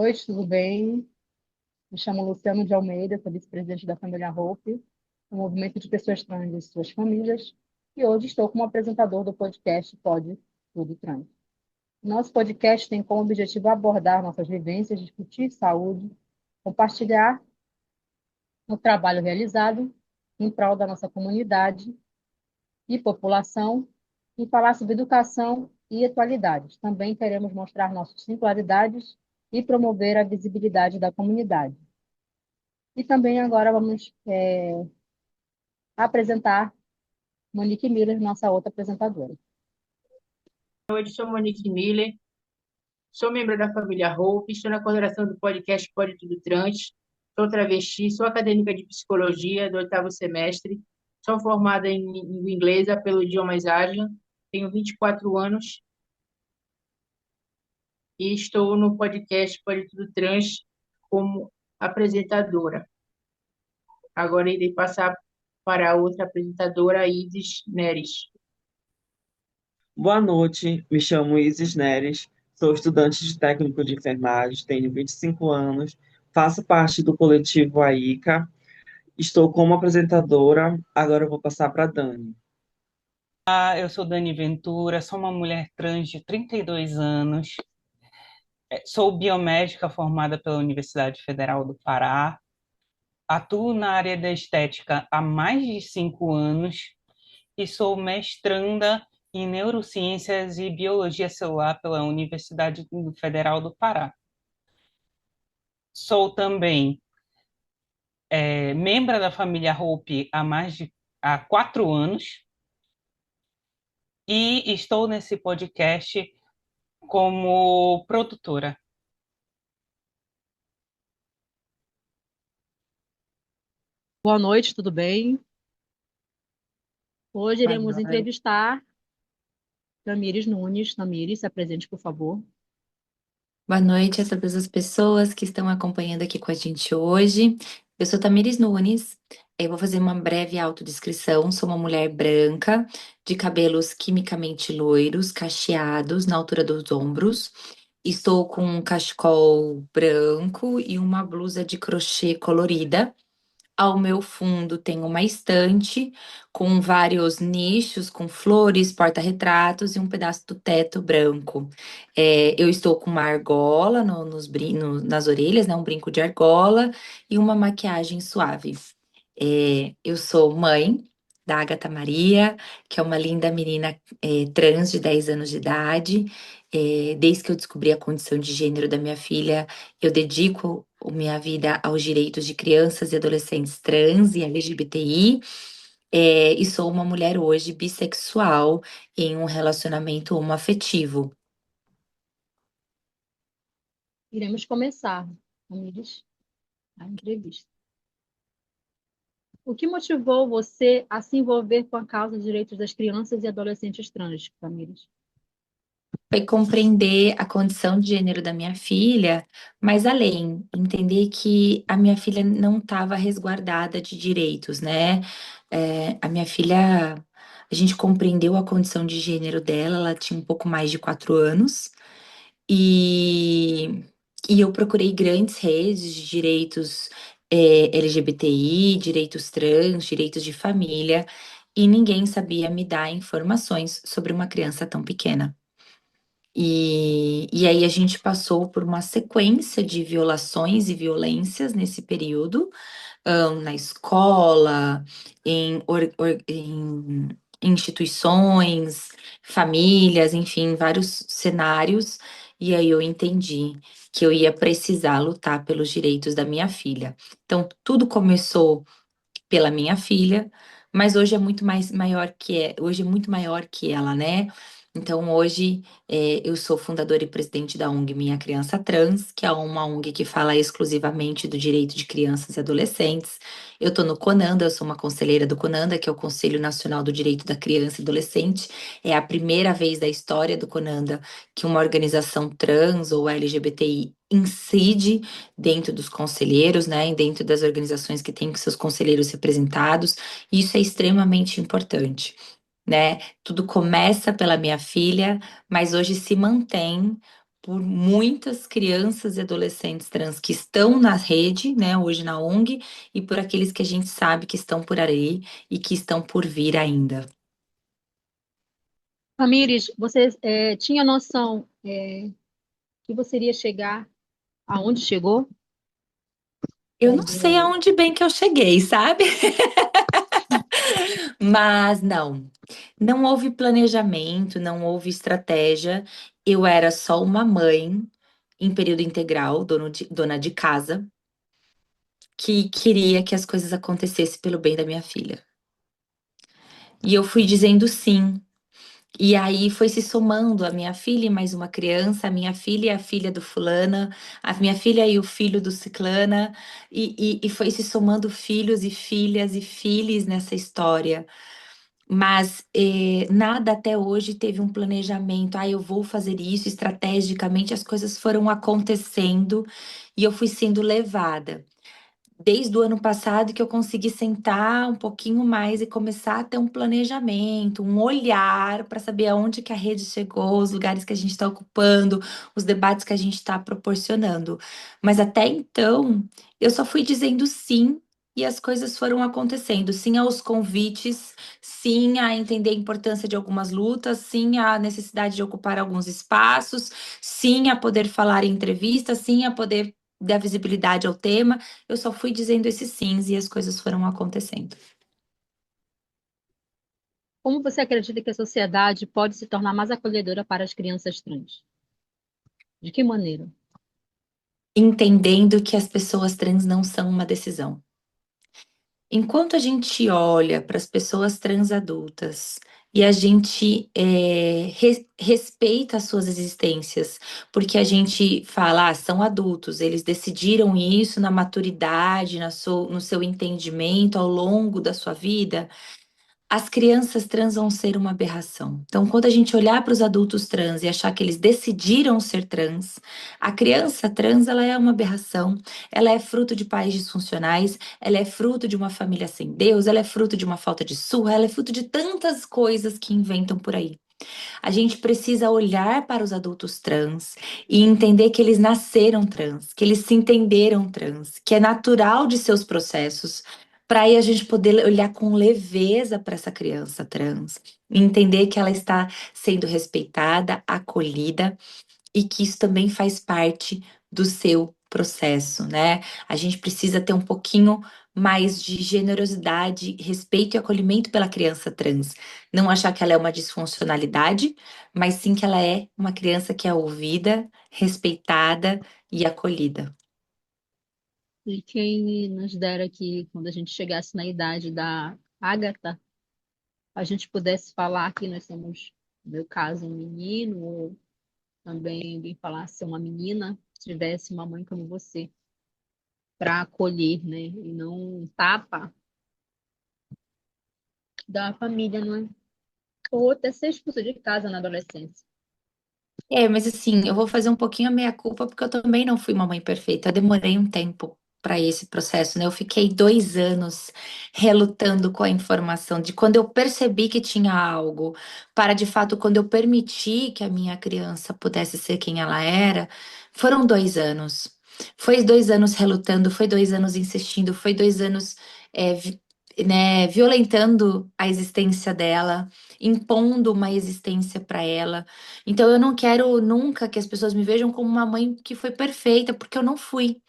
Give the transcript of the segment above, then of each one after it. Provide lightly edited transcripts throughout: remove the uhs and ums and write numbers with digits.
Oi, tudo bem? Me chamo Luciano de Almeida, sou vice-presidente da família Hope, um movimento de pessoas trans e suas famílias, e hoje estou como apresentador do podcast Pode Tudo Trans. Nosso podcast tem como objetivo abordar nossas vivências, discutir saúde, compartilhar o trabalho realizado em prol da nossa comunidade e população e falar sobre educação e atualidades. Também queremos mostrar nossas singularidades e promover a visibilidade da comunidade. E também agora vamos apresentar Monique Miller, nossa outra apresentadora. Hoje sou Monique Miller, sou membro da família Hope, estou na coordenação do podcast Pode Tudo Trans, sou travesti, sou acadêmica de psicologia do oitavo semestre, sou formada em língua inglesa pelo Idiomas Ágil, tenho 24 anos e estou no podcast Pode Tudo Trans como apresentadora. Agora irei passar para a outra apresentadora, Isis Neres. Boa noite, me chamo Isis Neres, sou estudante de técnico de enfermagem, tenho 25 anos, faço parte do coletivo AICA, estou como apresentadora, agora eu vou passar para a Dani. Eu sou Dani Ventura, sou uma mulher trans de 32 anos, sou biomédica formada pela Universidade Federal do Pará, atuo na área da estética há mais de 5 anos e sou mestranda em Neurociências e Biologia Celular pela Universidade Federal do Pará. Sou também membro da família Hope há 4 anos e estou nesse podcast como produtora. Boa noite, tudo bem? Hoje Boa iremos noite. entrevistar Tamires Nunes. Tamires, se apresente, por favor. Boa noite a todas as pessoas que estão acompanhando aqui com a gente hoje. Eu sou Tamires Nunes. Eu vou fazer uma breve autodescrição. Sou uma mulher branca, de cabelos quimicamente loiros, cacheados na altura dos ombros. Estou com um cachecol branco e uma blusa de crochê colorida. Ao meu fundo tem uma estante com vários nichos, com flores, porta-retratos e um pedaço do teto branco. Eu estou com uma argola nas orelhas, né? Um brinco de argola e uma maquiagem suave. Eu sou mãe da Agatha Maria, que é uma linda menina trans de 10 anos de idade. Desde que eu descobri a condição de gênero da minha filha, eu dedico a minha vida aos direitos de crianças e adolescentes trans e LGBTI. E sou uma mulher hoje bissexual em um relacionamento homoafetivo. Iremos começar, Tamires, a entrevista. O que motivou você a se envolver com a causa dos direitos das crianças e adolescentes trans, Tamires? Foi compreender a condição de gênero da minha filha, mas além, entender que a minha filha não estava resguardada de direitos, né? A minha filha, a gente compreendeu a condição de gênero dela, ela tinha um pouco mais de 4 anos, e, e eu procurei grandes redes de direitos LGBTI, direitos trans, direitos de família, e ninguém sabia me dar informações sobre uma criança tão pequena. E aí a gente passou por uma sequência de violações e violências nesse período, na escola, em instituições, famílias, enfim, vários cenários. E aí eu entendi que eu ia precisar lutar pelos direitos da minha filha. Então, tudo começou pela minha filha, mas hoje é muito mais maior hoje é muito maior que ela, né? Então hoje eu sou fundadora e presidente da ONG Minha Criança Trans, que é uma ONG que fala exclusivamente do direito de crianças e adolescentes. Eu tô no CONANDA, eu sou uma conselheira do CONANDA, que é o Conselho Nacional do Direito da Criança e Adolescente. É a primeira vez da história do CONANDA que uma organização trans ou LGBTI incide dentro dos conselheiros, né, e dentro das organizações que têm seus conselheiros representados. E isso é extremamente importante, né? Tudo começa pela minha filha, mas hoje se mantém por muitas crianças e adolescentes trans que estão na rede, né, hoje na ONG, e por aqueles que a gente sabe que estão por aí e que estão por vir ainda. Tamires, você tinha noção que você iria chegar aonde chegou? Eu não sei Quando aonde bem que eu cheguei, sabe? Mas não houve planejamento, não houve estratégia. Eu era só uma mãe em período integral, dona de casa, que queria que as coisas acontecessem pelo bem da minha filha. E eu fui dizendo sim. E aí foi se somando a minha filha e mais uma criança, a minha filha e a filha do fulana, a minha filha e o filho do ciclana, e foi se somando filhos e filhas e filhos nessa história. Mas nada até hoje teve um planejamento. Ah, eu vou fazer isso estrategicamente. As coisas foram acontecendo e eu fui sendo levada. Desde o ano passado que eu consegui sentar um pouquinho mais e começar a ter um planejamento, um olhar para saber aonde que a rede chegou, os lugares que a gente está ocupando, os debates que a gente está proporcionando. Mas até então, eu só fui dizendo sim e as coisas foram acontecendo. Sim aos convites, sim a entender a importância de algumas lutas, sim a necessidade de ocupar alguns espaços, sim a poder falar em entrevistas, sim a poder dar visibilidade ao tema. Eu só fui dizendo esses sims e as coisas foram acontecendo. Como você acredita que a sociedade pode se tornar mais acolhedora para as crianças trans? De que maneira? Entendendo que as pessoas trans não são uma decisão. Enquanto a gente olha para as pessoas trans adultas e a gente respeita as suas existências, porque a gente fala, são adultos, eles decidiram isso na maturidade, no seu entendimento ao longo da sua vida. As crianças trans vão ser uma aberração. Então, quando a gente olhar para os adultos trans e achar que eles decidiram ser trans, a criança trans ela é uma aberração. Ela é fruto de pais disfuncionais, ela é fruto de uma família sem Deus, ela é fruto de uma falta de surra, ela é fruto de tantas coisas que inventam por aí. A gente precisa olhar para os adultos trans e entender que eles nasceram trans, que eles se entenderam trans, que é natural de seus processos, para aí a gente poder olhar com leveza para essa criança trans, e entender que ela está sendo respeitada, acolhida e que isso também faz parte do seu processo, né? A gente precisa ter um pouquinho mais de generosidade, respeito e acolhimento pela criança trans. Não achar que ela é uma disfuncionalidade, mas sim que ela é uma criança que é ouvida, respeitada e acolhida. E quem nos dera que, quando a gente chegasse na idade da Ágata, a gente pudesse falar que nós somos, no meu caso, um menino, ou também alguém falasse ser uma menina, tivesse uma mãe como você, para acolher, né? E não um tapa da família, não é? Ou até ser expulsa de casa na adolescência. Mas assim, eu vou fazer um pouquinho a meia-culpa, porque eu também não fui uma mãe perfeita. Eu demorei um tempo para esse processo, né? Eu fiquei 2 anos relutando com a informação de quando eu percebi que tinha algo, para de fato, quando eu permiti que a minha criança pudesse ser quem ela era, foram 2 anos. Foi 2 anos relutando, foi 2 anos insistindo, foi 2 anos, né, violentando a existência dela, impondo uma existência para ela. Então eu não quero nunca que as pessoas me vejam como uma mãe que foi perfeita, porque eu não fui.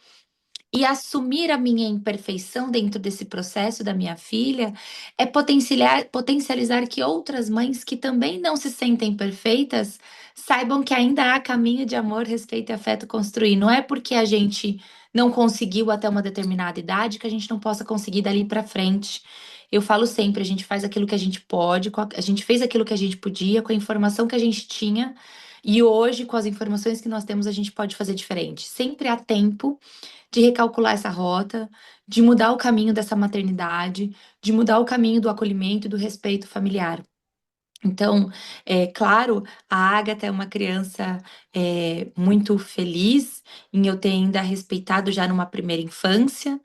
E assumir a minha imperfeição dentro desse processo da minha filha é potencializar que outras mães que também não se sentem perfeitas saibam que ainda há caminho de amor, respeito e afeto construir. Não é porque a gente não conseguiu até uma determinada idade que a gente não possa conseguir dali para frente. Eu falo sempre, a gente faz aquilo que a gente pode, a gente fez aquilo que a gente podia, com a informação que a gente tinha, e hoje, com as informações que nós temos, a gente pode fazer diferente. Sempre há tempo de recalcular essa rota, de mudar o caminho dessa maternidade, de mudar o caminho do acolhimento e do respeito familiar. Então, é claro, a Agatha é uma criança muito feliz em eu ter ainda respeitado já numa primeira infância,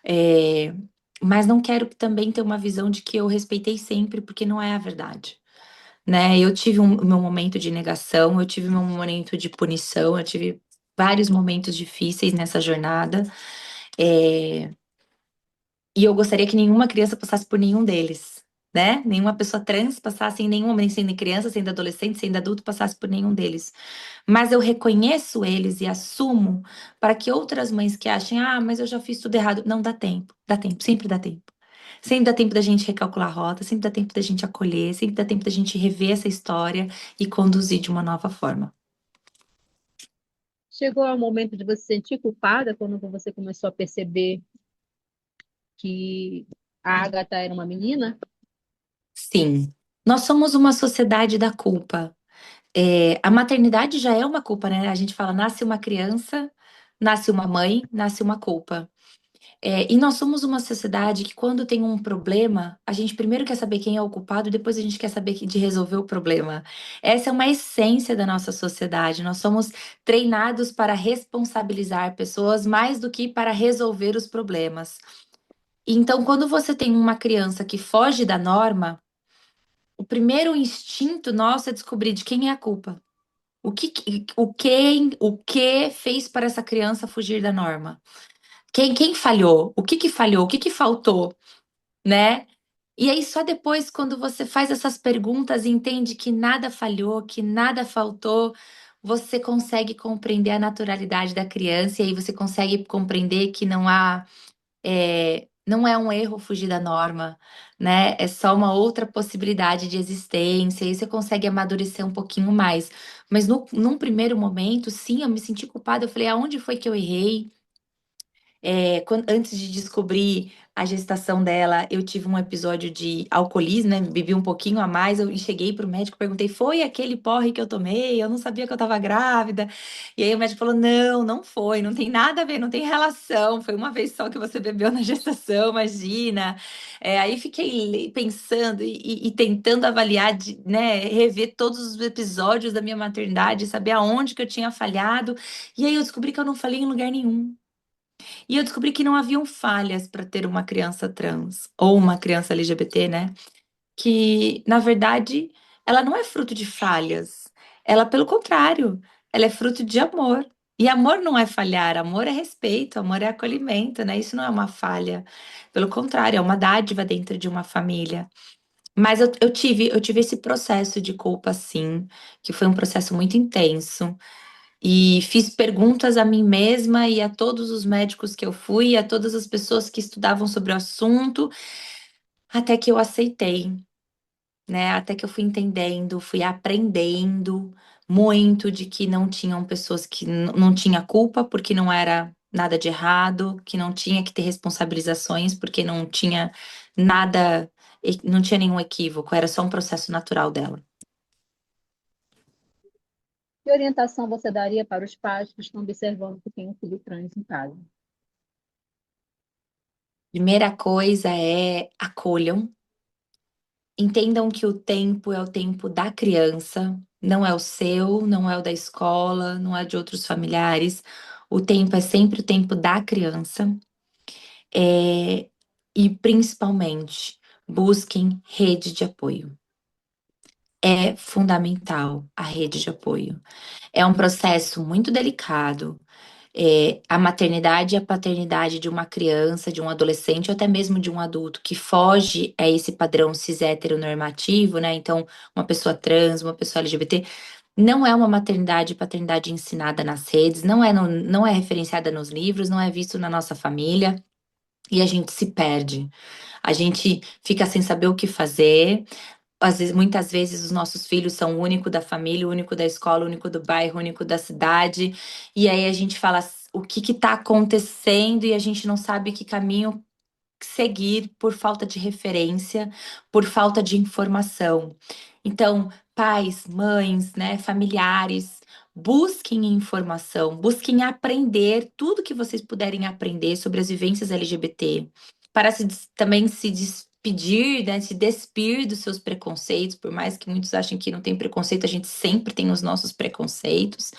é, mas não quero também ter uma visão de que eu respeitei sempre, porque não é a verdade. né? Eu tive o meu momento de negação, eu tive o meu momento de punição, eu tive vários momentos difíceis nessa jornada. É, E eu gostaria que nenhuma criança passasse por nenhum deles, né? Nenhuma pessoa trans passasse em nenhum momento, sendo criança, sendo adolescente, sendo adulto, passasse por nenhum deles. Mas eu reconheço eles e assumo para que outras mães que achem, ah, mas eu já fiz tudo errado. Não dá tempo, sempre dá tempo. Sempre dá tempo da gente recalcular a rota, sempre dá tempo da gente acolher, sempre dá tempo da gente rever essa história e conduzir de uma nova forma. Chegou ao momento de você se sentir culpada quando você começou a perceber que a Agatha era uma menina? Sim, nós somos uma sociedade da culpa. A maternidade já é uma culpa, né? A gente fala, nasce uma criança, nasce uma mãe, nasce uma culpa. E nós somos uma sociedade que, quando tem um problema, a gente primeiro quer saber quem é o culpado, depois a gente quer saber de resolver o problema. Essa é uma essência da nossa sociedade. Nós somos treinados para responsabilizar pessoas mais do que para resolver os problemas. Então, quando você tem uma criança que foge da norma, o primeiro instinto nosso é descobrir de quem é a culpa. O que fez para essa criança fugir da norma? Quem falhou? O que falhou? O que faltou, né? E aí só depois, quando você faz essas perguntas e entende que nada falhou, que nada faltou, você consegue compreender a naturalidade da criança e aí você consegue compreender que não é um erro fugir da norma, né? É só uma outra possibilidade de existência, e você consegue amadurecer um pouquinho mais. Mas num primeiro momento, sim, eu me senti culpada. Eu falei, aonde foi que eu errei? Antes de descobrir a gestação dela, eu tive um episódio de alcoolismo, né? Bebi um pouquinho a mais, e cheguei pro médico, perguntei, foi aquele porre que eu tomei? Eu não sabia que eu tava grávida. E aí o médico falou, não, não foi, não tem nada a ver, não tem relação, foi uma vez só que você bebeu na gestação, imagina. Aí fiquei pensando e tentando avaliar, né, rever todos os episódios da minha maternidade, saber aonde que eu tinha falhado. E aí eu descobri que eu não falhei em lugar nenhum. E eu descobri que não haviam falhas para ter uma criança trans ou uma criança LGBT, né? Que, na verdade, ela não é fruto de falhas. Ela, pelo contrário, ela é fruto de amor. E amor não é falhar, amor é respeito, amor é acolhimento, né? Isso não é uma falha. Pelo contrário, é uma dádiva dentro de uma família. Mas eu tive esse processo de culpa, sim, que foi um processo muito intenso. E fiz perguntas a mim mesma e a todos os médicos que eu fui, a todas as pessoas que estudavam sobre o assunto, até que eu aceitei, né? Até que eu fui entendendo, fui aprendendo muito de que não tinham pessoas que não tinha culpa, porque não era nada de errado, que não tinha que ter responsabilizações, porque não tinha nada, não tinha nenhum equívoco, era só um processo natural dela. Que orientação você daria para os pais que estão observando que tem um filho trans em casa? Primeira coisa é acolham. Entendam que o tempo é o tempo da criança, não é o seu, não é o da escola, não é de outros familiares. O tempo é sempre o tempo da criança. É, e principalmente, busquem rede de apoio. É fundamental a rede de apoio. É um processo muito delicado. A maternidade e a paternidade de uma criança, de um adolescente ou até mesmo de um adulto que foge a esse padrão cis heteronormativo, né? Então, uma pessoa trans, uma pessoa LGBT, não é uma maternidade e paternidade ensinada nas redes, não é referenciada nos livros, não é visto na nossa família e a gente se perde. A gente fica sem saber o que fazer. Muitas vezes os nossos filhos são o único da família, o único da escola, o único do bairro, o único da cidade. E aí a gente fala o que está acontecendo e a gente não sabe que caminho seguir por falta de referência, por falta de informação. Então, pais, mães, né, familiares, busquem informação, busquem aprender tudo que vocês puderem aprender sobre as vivências LGBT, para também se despedir, né, se despir dos seus preconceitos, por mais que muitos achem que não tem preconceito, a gente sempre tem os nossos preconceitos,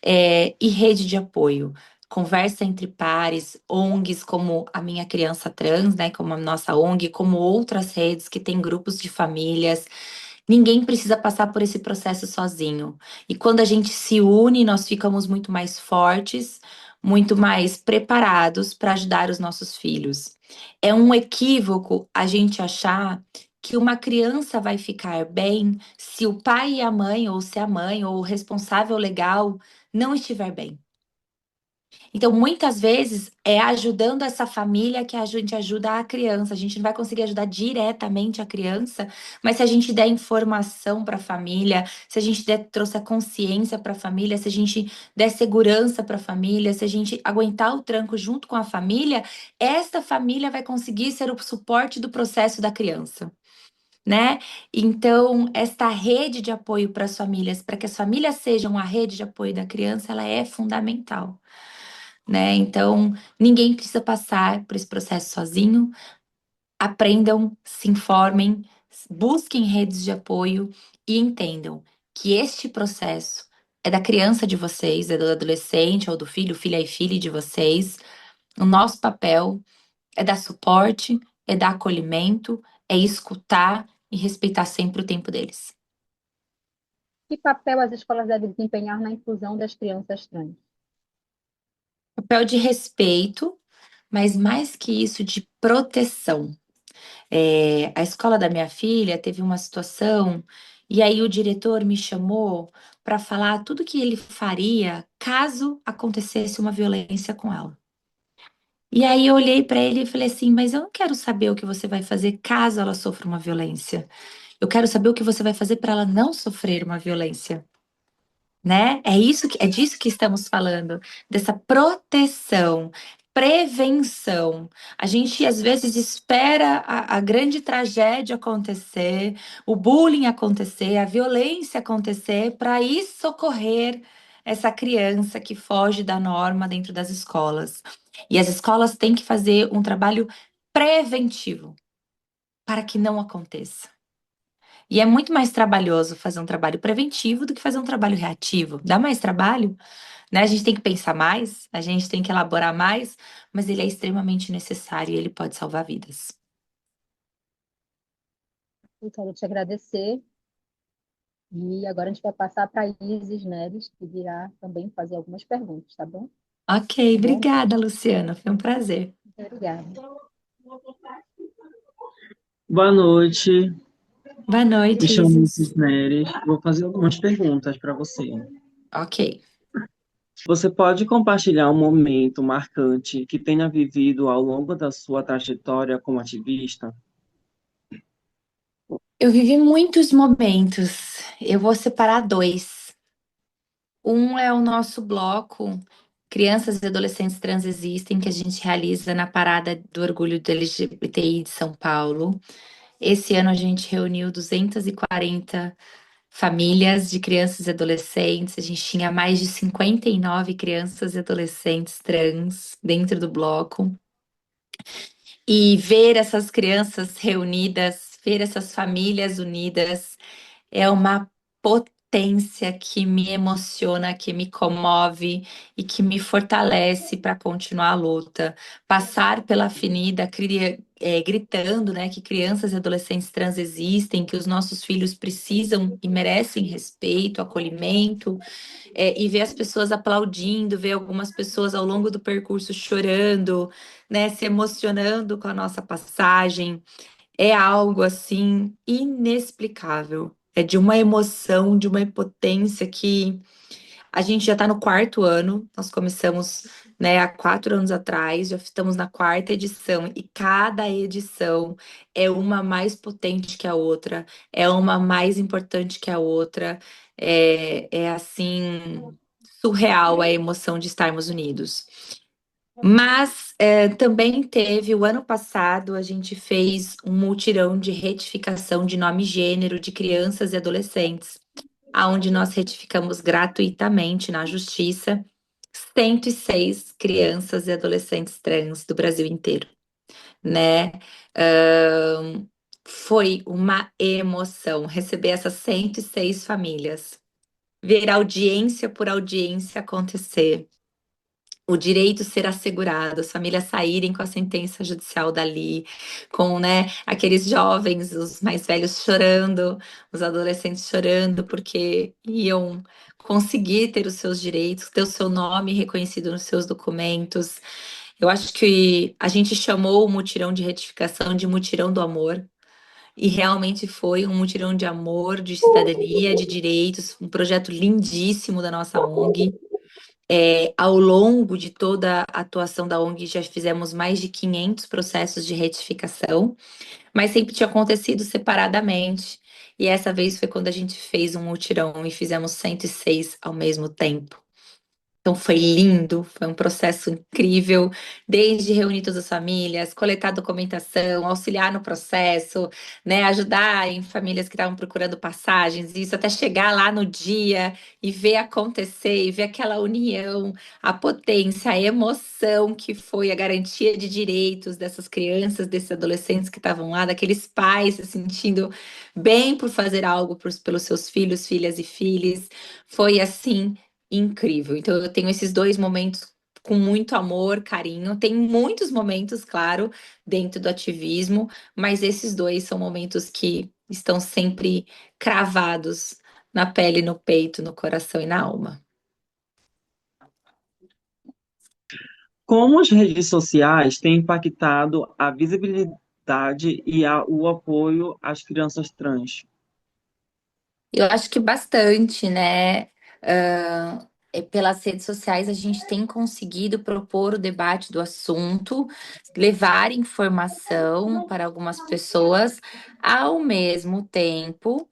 e rede de apoio. Conversa entre pares, ONGs como a Minha Criança Trans, né, como a nossa ONG, como outras redes que têm grupos de famílias, Ninguém precisa passar por esse processo sozinho. E quando a gente se une, nós ficamos muito mais fortes, muito mais preparados para ajudar os nossos filhos. É um equívoco a gente achar que uma criança vai ficar bem se o pai e a mãe, ou se a mãe, ou o responsável legal não estiver bem. Então, muitas vezes, é ajudando essa família que a gente ajuda a criança. A gente não vai conseguir ajudar diretamente a criança, mas se a gente der informação para a família, se a gente trouxer consciência para a família, se a gente der segurança para a família, se a gente aguentar o tranco junto com a família, esta família vai conseguir ser o suporte do processo da criança. Né? Então, esta rede de apoio para as famílias, para que as famílias sejam a rede de apoio da criança, ela é fundamental, né? Então, ninguém precisa passar por esse processo sozinho. Aprendam, se informem, busquem redes de apoio e entendam que este processo é da criança de vocês, é do adolescente ou do filho, filha e filha de vocês. O nosso papel é dar suporte, é dar acolhimento, é escutar e respeitar sempre o tempo deles. Que papel as escolas devem desempenhar na inclusão das crianças trans? Papel de respeito, mas mais que isso, de proteção. A escola da minha filha teve uma situação, e aí o diretor me chamou para falar tudo que ele faria caso acontecesse uma violência com ela. E aí eu olhei para ele e falei assim: mas eu não quero saber o que você vai fazer caso ela sofra uma violência. Eu quero saber o que você vai fazer para ela não sofrer uma violência. Né? É disso que estamos falando, dessa proteção, prevenção. A gente às vezes espera a grande tragédia acontecer, o bullying acontecer, a violência acontecer para ir socorrer essa criança que foge da norma dentro das escolas. E as escolas têm que fazer um trabalho preventivo para que não aconteça. E é muito mais trabalhoso fazer um trabalho preventivo do que fazer um trabalho reativo. Dá mais trabalho, né? A gente tem que pensar mais, a gente tem que elaborar mais, mas ele é extremamente necessário e ele pode salvar vidas. Eu quero te agradecer. E agora a gente vai passar para a Isis Neres, que virá também fazer algumas perguntas, tá bom? Ok, Bom, obrigada, Luciana. Foi um prazer. muito obrigada. Boa noite, Boa me noite, chamo Isis. Isis Neres. Vou fazer algumas perguntas para você. Ok. Você pode compartilhar um momento marcante que tenha vivido ao longo da sua trajetória como ativista? Eu vivi muitos momentos. Eu vou separar dois. Um é o nosso bloco Crianças e Adolescentes Trans Existem, que a gente realiza na Parada do Orgulho do LGBTI de São Paulo. Esse ano a gente reuniu 240 famílias de crianças e adolescentes. A gente tinha mais de 59 crianças e adolescentes trans dentro do bloco. E ver essas crianças reunidas, ver essas famílias unidas, é uma potência que me emociona, que me comove e que me fortalece para continuar a luta. Passar pela avenida gritando, né, que crianças e adolescentes trans existem, que os nossos filhos precisam e merecem respeito, acolhimento, e ver as pessoas aplaudindo, ver algumas pessoas ao longo do percurso chorando, né, se emocionando com a nossa passagem. É algo assim inexplicável. É de uma emoção, de uma potência que a gente já está no quarto ano. Nós começamos, né, há 4 anos atrás, já estamos na quarta edição e cada edição é uma mais potente que a outra, é uma mais importante que a outra. É assim surreal a emoção de estarmos unidos. Mas também teve, o ano passado, a gente fez um mutirão de retificação de nome e gênero de crianças e adolescentes, aonde nós retificamos gratuitamente na justiça 106 crianças e adolescentes trans do Brasil inteiro, né? Foi uma emoção receber essas 106 famílias, ver audiência por audiência acontecer. o direito ser assegurado, as famílias saírem com a sentença judicial dali, com, né, aqueles jovens, os mais velhos chorando, os adolescentes chorando, porque iam conseguir ter os seus direitos, ter o seu nome reconhecido nos seus documentos. Eu acho que a gente chamou o mutirão de retificação de mutirão do amor. E realmente foi um mutirão de amor, de cidadania, de direitos, um projeto lindíssimo da nossa ONG. Ao longo de toda a atuação da ONG, já fizemos mais de 500 processos de retificação, mas sempre tinha acontecido separadamente. E essa vez foi quando a gente fez um mutirão e fizemos 106 ao mesmo tempo. Então foi lindo, foi um processo incrível, desde reunir todas as famílias, coletar documentação, auxiliar no processo, né, ajudar em famílias que estavam procurando passagens, isso até chegar lá no dia e ver acontecer, e ver aquela união, a potência, a emoção que foi a garantia de direitos dessas crianças, desses adolescentes que estavam lá, daqueles pais se sentindo bem por fazer algo pelos seus filhos, filhas e filhos. Foi assim incrível. Então, eu tenho esses dois momentos com muito amor, carinho. Tem muitos momentos, claro, dentro do ativismo, mas esses dois são momentos que estão sempre cravados na pele, no peito, no coração e na alma. Como as redes sociais têm impactado a visibilidade e o apoio às crianças trans? Eu acho que bastante, né? Pelas redes sociais a gente tem conseguido propor o debate do assunto, levar informação para algumas pessoas, ao mesmo tempo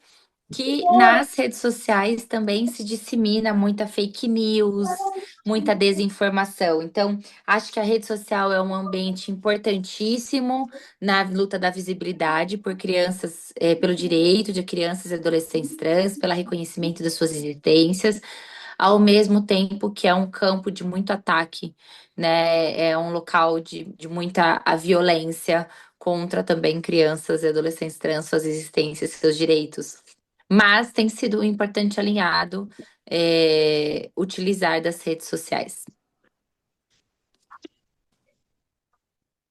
que nas redes sociais também se dissemina muita fake news, muita desinformação. Então, acho que a rede social é um ambiente importantíssimo na luta da visibilidade por crianças, pelo direito de crianças e adolescentes trans, pelo reconhecimento das suas existências, ao mesmo tempo que é um campo de muito ataque, né? É um local de muita a violência contra também crianças e adolescentes trans, suas existências, seus direitos. Mas tem sido um importante alinhado utilizar das redes sociais.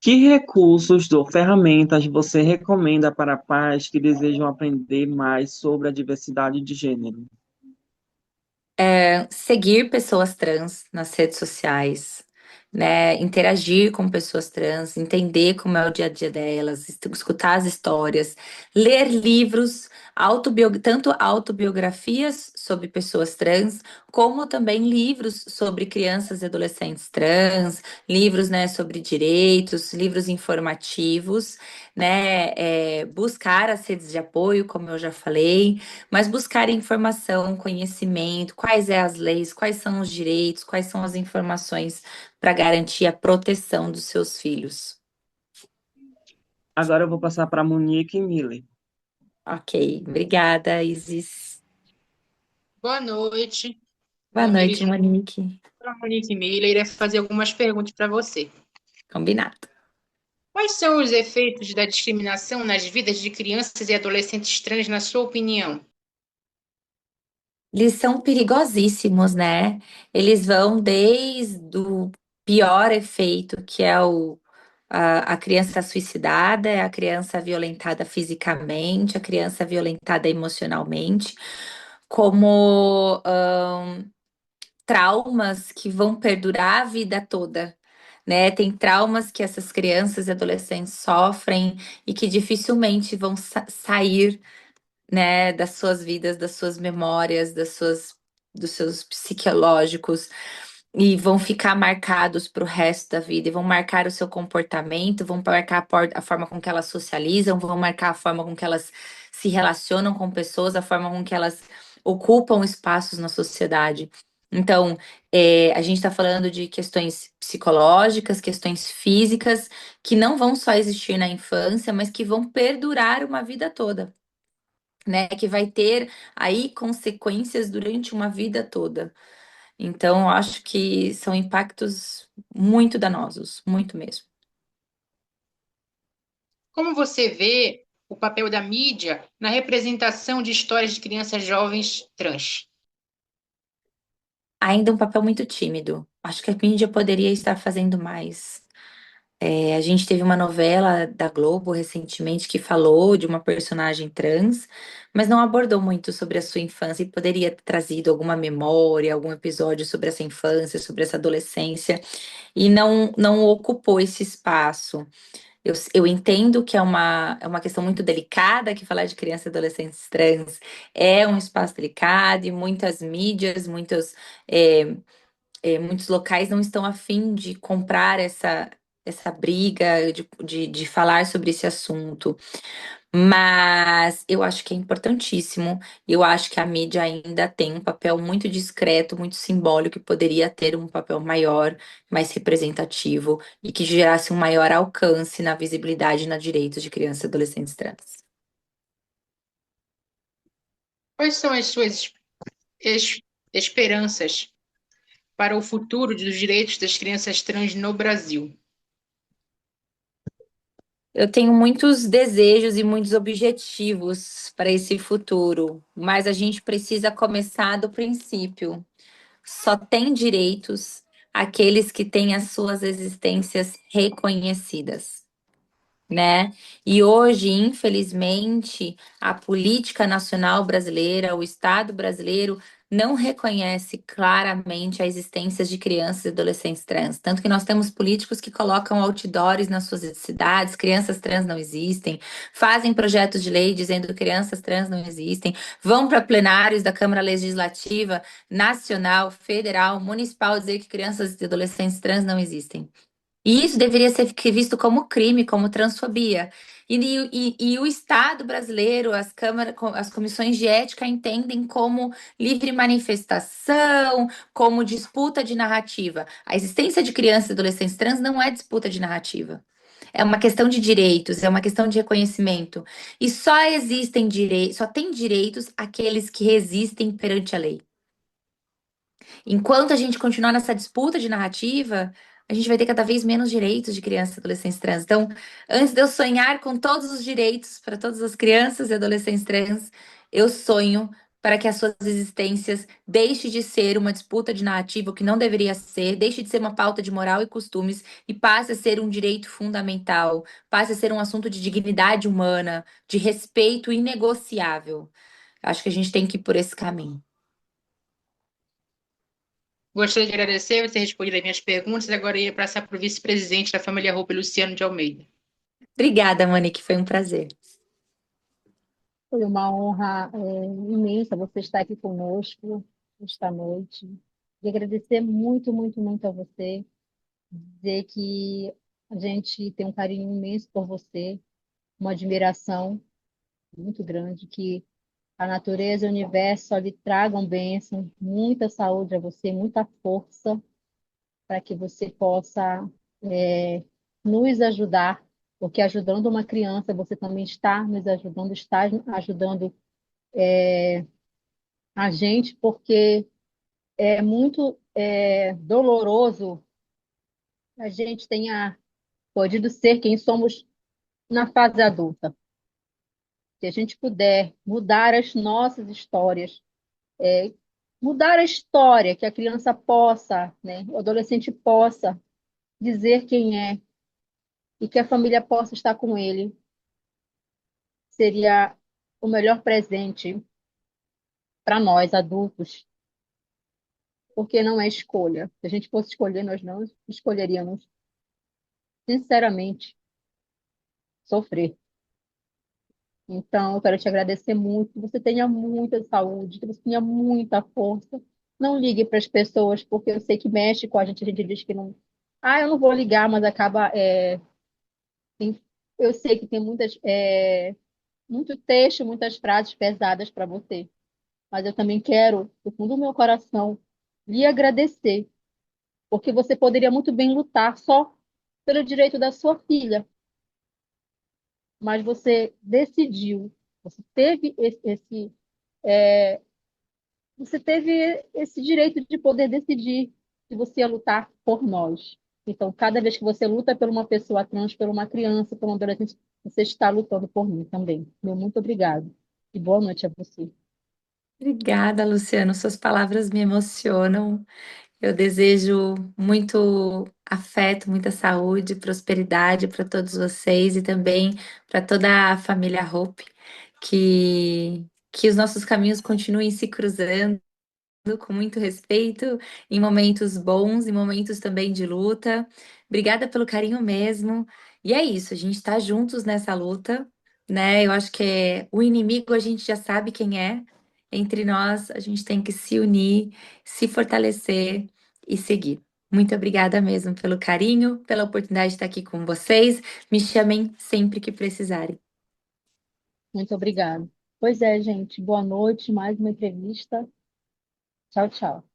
Que recursos ou ferramentas você recomenda para pais que desejam aprender mais sobre a diversidade de gênero? Seguir pessoas trans nas redes sociais, né? Interagir com pessoas trans, entender como é o dia a dia delas, escutar as histórias, ler livros, tanto autobiografias sobre pessoas trans, como também livros sobre crianças e adolescentes trans, livros, né, sobre direitos, livros informativos, né? Buscar as redes de apoio, como eu já falei, mas buscar informação, conhecimento, quais são as leis, quais são os direitos, quais são as informações para garantir a proteção dos seus filhos. Agora eu vou passar para Monique Miller. Ok, obrigada, Isis. Boa noite. Boa Meu nome é noite, Elis Monique. Monique Miller. Irei fazer algumas perguntas para você. Combinado. Quais são os efeitos da discriminação nas vidas de crianças e adolescentes trans, na sua opinião? Eles são perigosíssimos, né? Eles vão desde o pior efeito, que é a criança suicidada, a criança violentada fisicamente, a criança violentada emocionalmente, como traumas que vão perdurar a vida toda, né? Tem traumas que essas crianças e adolescentes sofrem e que dificilmente vão sair, né, das suas vidas, das suas memórias, dos seus psicológicos. E vão ficar marcados para o resto da vida, e vão marcar o seu comportamento, vão marcar a forma com que elas socializam, vão marcar a forma com que elas se relacionam com pessoas, a forma com que elas ocupam espaços na sociedade. Então, a gente está falando de questões psicológicas, questões físicas, que não vão só existir na infância, mas que vão perdurar uma vida toda, né? Que vai ter aí consequências durante uma vida toda. Então, eu acho que são impactos muito danosos, muito mesmo. Como você vê o papel da mídia na representação de histórias de crianças jovens trans? Ainda um papel muito tímido. acho que a mídia poderia estar fazendo mais. A gente teve uma novela da Globo recentemente que falou de uma personagem trans, mas não abordou muito sobre a sua infância e poderia ter trazido alguma memória, algum episódio sobre essa infância, sobre essa adolescência, e não ocupou esse espaço. Eu entendo que é uma questão muito delicada, que falar de crianças e adolescentes trans é um espaço delicado e muitas mídias, é, muitos locais não estão a fim de comprar essa briga, de falar sobre esse assunto. Mas eu acho que é importantíssimo. Eu acho que a mídia ainda tem um papel muito discreto, muito simbólico, que poderia ter um papel maior, mais representativo e que gerasse um maior alcance na visibilidade e nos direitos de crianças e adolescentes trans. Quais são as suas es- esperanças para o futuro dos direitos das crianças trans no Brasil? Eu tenho muitos desejos e muitos objetivos para esse futuro, mas a gente precisa começar do princípio. Só tem direitos aqueles que têm as suas existências reconhecidas, né? E hoje, infelizmente, a política nacional brasileira, o Estado brasileiro, não reconhece claramente a existência de crianças e adolescentes trans. Tanto que nós temos políticos que colocam outdoors nas suas cidades, crianças trans não existem, fazem projetos de lei dizendo que crianças trans não existem, vão para plenários da Câmara Legislativa Nacional, Federal, Municipal dizer que crianças e adolescentes trans não existem. E isso deveria ser visto como crime, como transfobia. E o Estado brasileiro, as câmaras, as comissões de ética entendem como livre manifestação, como disputa de narrativa. A existência de crianças e adolescentes trans não é disputa de narrativa. É uma questão de direitos, é uma questão de reconhecimento. E só existem direitos, só tem direitos aqueles que resistem perante a lei. Enquanto a gente continuar nessa disputa de narrativa, a gente vai ter cada vez menos direitos de crianças e adolescentes trans. Então, antes de eu sonhar com todos os direitos para todas as crianças e adolescentes trans, eu sonho para que as suas existências deixe de ser uma disputa de narrativa, o que não deveria ser, deixe de ser uma pauta de moral e costumes e passe a ser um direito fundamental, passe a ser um assunto de dignidade humana, de respeito inegociável. Acho que a gente tem que ir por esse caminho. Gostaria de agradecer você ter respondido as minhas perguntas. Agora eu ia passar para o vice-presidente da família Roupa, Luciano de Almeida. Obrigada, Monique, foi um prazer. Foi uma honra, imensa você estar aqui conosco esta noite. E agradecer muito, muito, muito a você. Dizer que a gente tem um carinho imenso por você, uma admiração muito grande, que a natureza e o universo só lhe tragam bênção, muita saúde a você, muita força para que você possa nos ajudar, porque ajudando uma criança, você também está nos ajudando, está ajudando a gente, porque é muito doloroso a gente tenha podido ser quem somos na fase adulta. Se a gente puder mudar as nossas histórias, mudar a história, que a criança possa, né, o adolescente possa dizer quem é e que a família possa estar com ele, seria o melhor presente para nós adultos, porque não é escolha. Se a gente fosse escolher, nós não escolheríamos, sinceramente, sofrer. Então, eu quero te agradecer muito, que você tenha muita saúde, que você tenha muita força. Não ligue para as pessoas, porque eu sei que mexe com a gente diz que não. Ah, eu não vou ligar, mas acaba. Eu sei que tem muito texto, muitas frases pesadas para você, mas eu também quero, do fundo do meu coração, lhe agradecer, porque você poderia muito bem lutar só pelo direito da sua filha, mas você decidiu, você teve você teve esse direito de poder decidir se você ia lutar por nós. Então, cada vez que você luta por uma pessoa trans, por uma criança, por um adolescente, você está lutando por mim também. Meu muito obrigado. E boa noite a você. Obrigada, Luciano. Suas palavras me emocionam. Eu desejo muito afeto, muita saúde, prosperidade para todos vocês e também para toda a família Hope, que os nossos caminhos continuem se cruzando com muito respeito, em momentos bons, em momentos também de luta. Obrigada pelo carinho mesmo. E é isso, a gente está juntos nessa luta, né? Eu acho que o inimigo a gente já sabe quem é. Entre nós, a gente tem que se unir, se fortalecer e seguir. Muito obrigada mesmo pelo carinho, pela oportunidade de estar aqui com vocês. Me chamem sempre que precisarem. Muito obrigada. Pois é, gente. Boa noite. Mais uma entrevista. Tchau, tchau.